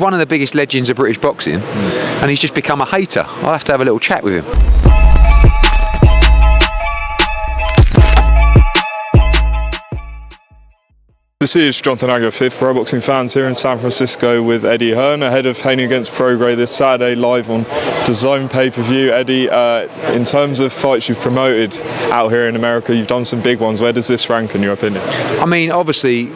one of the biggest legends of British boxing, and he's just become a hater. I'll have to have a little chat with him. This is Jonathan Agger, 5th Pro Boxing Fans here in San Francisco with Eddie Hearn ahead of Haney against Prograis this Saturday live on DAZN pay-per-view. Eddie, in terms of fights you've promoted out here in America, you've done some big ones. Where does this rank in your opinion? I mean, obviously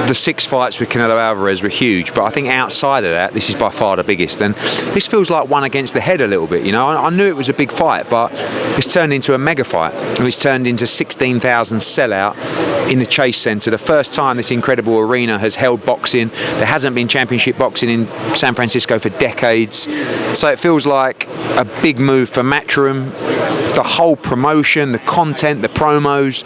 the 6 fights with Canelo Alvarez were huge, but I think outside of that, this is by far the biggest. And this feels like one against the head a little bit, you know. I knew it was a big fight, but it's turned into a mega fight, and it's turned into 16,000 sellout in the Chase Center. The first time this incredible arena has held boxing. There hasn't been championship boxing in San Francisco for decades. So it feels like a big move for Matchroom. The whole promotion, the content, the promos,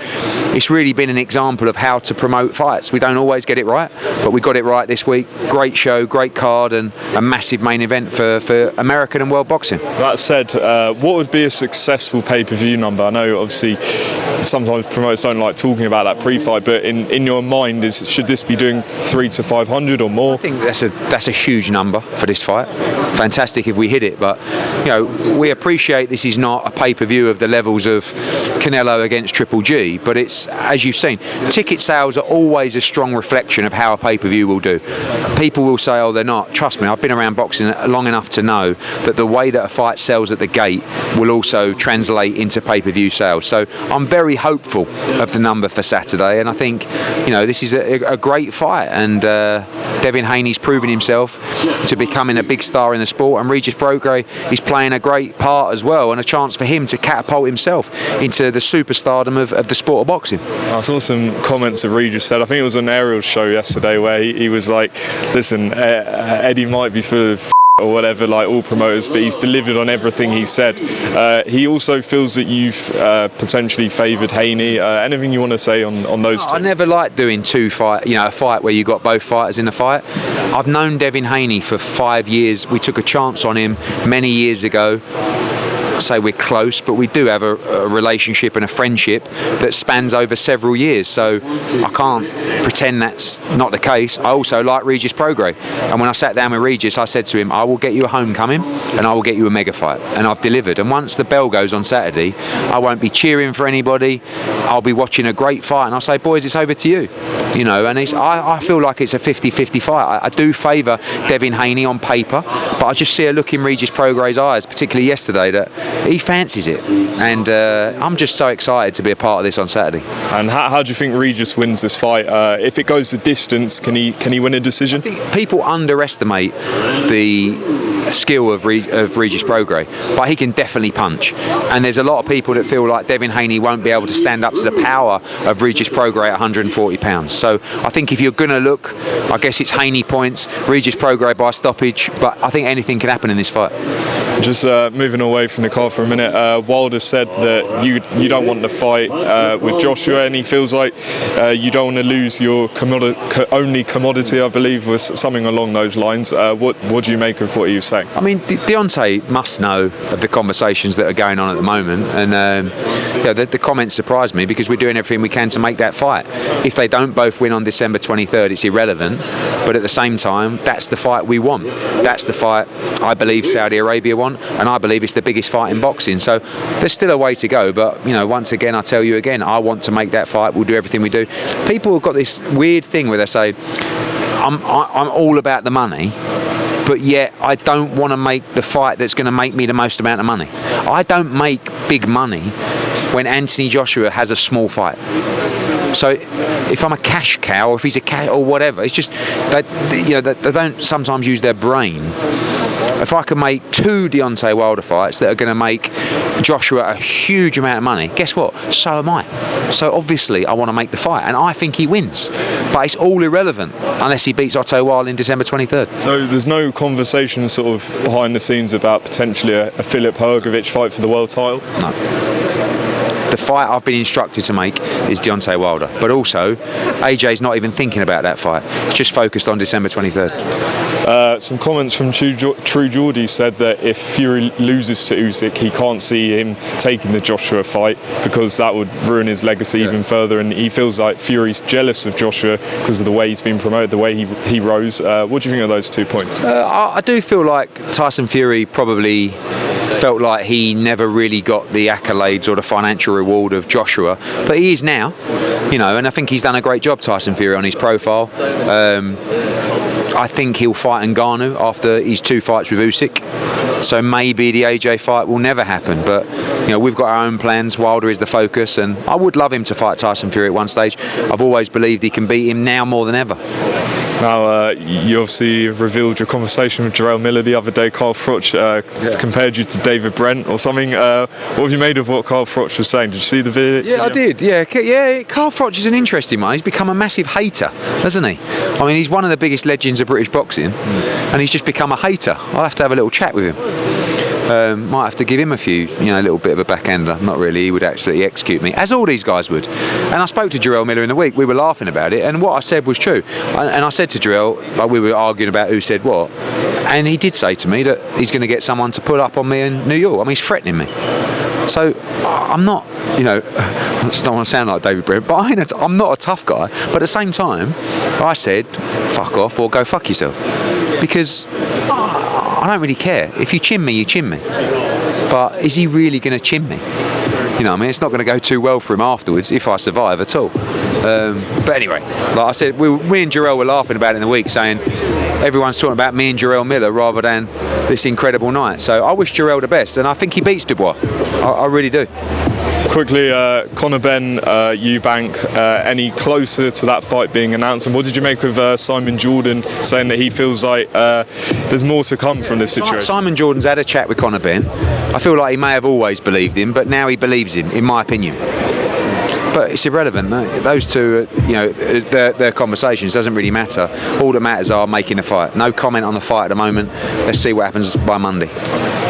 it's really been an example of how to promote fights. We don't always get it right, but we got it right this week. Great show, great card, and a massive main event for American and world boxing. That said, what would be a successful pay-per-view number? I know obviously sometimes promoters don't like talking about that pre-fight, but in your mind, should this be doing 300 to 500 or more? I think that's a huge number for this fight. Fantastic if we hit it, but you know, we appreciate this is not a pay-per-view of the levels of Canelo against Triple G, but it's, as you've seen, ticket sales are always a strong reflection of how a pay-per-view will do. People will say, oh, they're not. Trust me, I've been around boxing long enough to know that the way that a fight sells at the gate will also translate into pay-per-view sales. So I'm very hopeful of the number for Saturday, and I think, you know, this is a great fight, and Devin Haney's proven himself to becoming a big star in the sport, and Regis Prograis is playing a great part as well, and a chance for him to catapult himself into the superstardom of the sport of boxing. I saw some comments of Regis said, I think it was on Ariel's show yesterday, where he was like, listen, Eddie might be full of or whatever, like all promoters, but he's delivered on everything he said. He also feels that you've potentially favoured Haney. Anything you want to say on those two? I never liked doing a fight where you got both fighters in a fight. I've known Devin Haney for 5 years. We took a chance on him many years ago. Say we're close, but we do have a relationship and a friendship that spans over several years, so I can't pretend that's not the case. I also like Regis Prograis, and when I sat down with Regis, I said to him, I will get you a homecoming and I will get you a mega fight, and I've delivered. And once the bell goes on Saturday, I won't be cheering for anybody. I'll be watching a great fight, and I'll say, boys, it's over to you. You know, and I feel like it's a 50-50 fight. I do favour Devin Haney on paper, but I just see a look in Regis Prograis' eyes, particularly yesterday, that he fancies it, and I'm just so excited to be a part of this on Saturday. And how do you think Regis wins this fight? If it goes the distance, can he win a decision? I think people underestimate the skill of Regis Prograis, but he can definitely punch, and there's a lot of people that feel like Devin Haney won't be able to stand up to the power of Regis Prograis at 140 pounds. So I think if you're going to look, I guess it's Haney points, Regis Prograis by stoppage, but I think anything can happen in this fight. Just moving away from the card for a minute, Wilder said that you don't want to fight with Joshua, and he feels like you don't want to lose your only commodity, I believe was something along those lines. What do you make of what he was saying? I mean, Deontay must know of the conversations that are going on at the moment, and the comments surprised me, because we're doing everything we can to make that fight. If they don't both win on December 23rd, it's irrelevant, but at the same time, that's the fight we want. That's the fight I believe Saudi Arabia want, and I believe it's the biggest fight in boxing. So there's still a way to go, but you know, once again, I tell you again, I want to make that fight. We'll do everything we do. People have got this weird thing where they say, I'm all about the money, but yet I don't want to make the fight that's going to make me the most amount of money. I don't make big money when Anthony Joshua has a small fight. So if I'm a cash cow, or if he's a cat or whatever, it's just they don't sometimes use their brain. If I can make 2 Deontay Wilder fights that are going to make Joshua a huge amount of money, guess what? So am I. So obviously I want to make the fight, and I think he wins. But it's all irrelevant unless he beats Otto Wilde in December 23rd. So there's no conversation sort of behind the scenes about potentially a Filip Hrgovic fight for the world title? No. The fight I've been instructed to make is Deontay Wilder, but also AJ's not even thinking about that fight. It's just focused on December 23rd. Some comments from True Geordie said that if Fury loses to Usyk, he can't see him taking the Joshua fight because that would ruin his legacy even further, and he feels like Fury's jealous of Joshua because of the way he's been promoted, the way he rose. What do you think of those 2 points? I do feel like Tyson Fury probably felt like he never really got the accolades or the financial reward of Joshua, but he is now, and I think he's done a great job, Tyson Fury, on his profile. I think he'll fight Ngannou after his 2 fights with Usyk, so maybe the AJ fight will never happen, but we've got our own plans. Wilder is the focus, and I would love him to fight Tyson Fury at one stage. I've always believed he can beat him, now more than ever. Now, you obviously revealed your conversation with Jarrell Miller the other day. Carl Froch compared you to David Brent or something. What have you made of what Carl Froch was saying? Did you see the video? Yeah, I did. Yeah. Carl Froch is an interesting one. He's become a massive hater, hasn't he? I mean, he's one of the biggest legends of British boxing, and he's just become a hater. I'll have to have a little chat with him. Might have to give him a few, a little bit of a backhander. Not really, he would absolutely execute me, as all these guys would. And I spoke to Jarrell Miller in the week, we were laughing about it, and what I said was true. And I said to Jarrell, like, we were arguing about who said what, and he did say to me that he's going to get someone to pull up on me in New York. I mean, he's threatening me. So I'm not, I just don't want to sound like David Brent, but I'm not a tough guy. But at the same time, I said, fuck off or go fuck yourself. Because I don't really care. If you chin me, you chin me. But is he really going to chin me? It's not going to go too well for him afterwards if I survive at all. But anyway, like I said, me and Jarrell were laughing about it in the week, saying everyone's talking about me and Jarrell Miller rather than this incredible night. So I wish Jarrell the best, and I think he beats Dubois. I really do. Quickly, Conor Benn, Eubank, any closer to that fight being announced? And what did you make of Simon Jordan saying that he feels like there's more to come from this situation? Simon Jordan's had a chat with Conor Benn. I feel like he may have always believed him, but now he believes him, in my opinion. But it's irrelevant. Those two, their conversations doesn't really matter. All that matters are making the fight. No comment on the fight at the moment. Let's see what happens by Monday.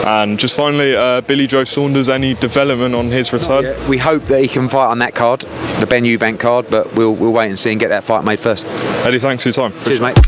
And just finally, Billy Joe Saunders, any development on his return? Yeah, we hope that he can fight on that card, the Ben Eubank card, but we'll wait and see and get that fight made first. Eddie, thanks for your time. Cheers, mate.